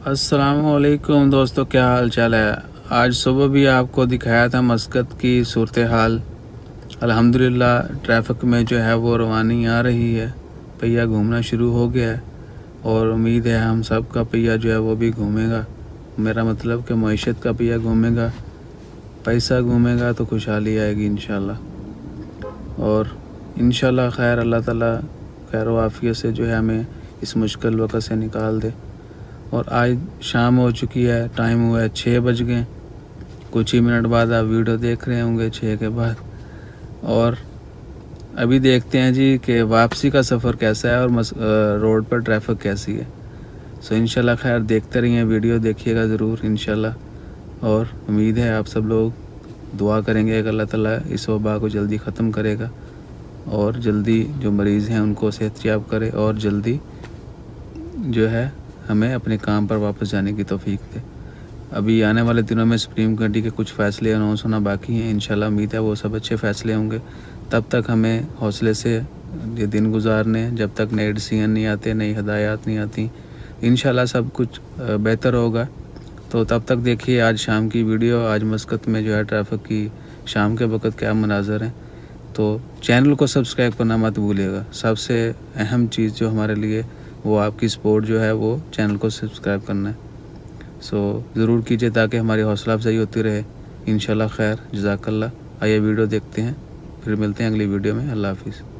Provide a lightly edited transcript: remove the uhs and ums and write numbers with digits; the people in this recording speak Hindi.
अस्सलामुअलैकुम दोस्तों, क्या हाल चाल है। आज सुबह भी आपको दिखाया था मस्कत की सूरत हाल। अल्हम्दुलिल्लाह ट्रैफिक में जो है वो रवानी आ रही है, पहिया घूमना शुरू हो गया है और उम्मीद है हम सब का पहिया जो है वो भी घूमेगा। मेरा मतलब कि मईशत का पहिया घूमेगा, पैसा घूमेगा तो खुशहाली आएगी इंशाल्लाह। और इंशाल्लाह खैर अल्लाह ताला खैर व आफियत से जो है हमें इस मुश्किल वक़्त से निकाल दे। और आज शाम हो चुकी है, टाइम हुआ है 6 बज गए। कुछ ही मिनट बाद आप वीडियो देख रहे होंगे 6 के बाद। और अभी देखते हैं जी कि वापसी का सफ़र कैसा है और रोड पर ट्रैफिक कैसी है। सो इंशाल्लाह खैर देखते रहिए, वीडियो देखिएगा ज़रूर इंशाल्लाह। और उम्मीद है आप सब लोग दुआ करेंगे कि अल्लाह ताला इस वबा को जल्दी ख़त्म करेगा और जल्दी जो मरीज़ हैं उनको सेहतयाब करे और जल्दी जो है हमें अपने काम पर वापस जाने की तौफीक दे। अभी आने वाले दिनों में सुप्रीम कोर्ट के कुछ फ़ैसले अनाउंस होना बाकी हैं। इंशाल्लाह उम्मीद है वो सब अच्छे फ़ैसले होंगे। तब तक हमें हौसले से ये दिन गुजारने, जब तक नए डिसीजन नहीं आते, नई हदायत नहीं आती। इंशाल्लाह सब कुछ बेहतर होगा। तो तब तक देखिए आज शाम की वीडियो। आज मस्कत में जो है ट्रैफिक की शाम के वक़्त क्या मनाज़र हैं। तो चैनल को सब्सक्राइब करना मत भूलिएगा। सबसे अहम चीज़ जो हमारे लिए वो आपकी सपोर्ट जो है वो चैनल को सब्सक्राइब करना है। सो ज़रूर कीजिए ताकि हमारी हौसला अफजाई होती रहे इंशाल्लाह। खैर जज़ाकल्लाह। आइए वीडियो देखते हैं, फिर मिलते हैं अगली वीडियो में। अल्लाह हाफ़िज़।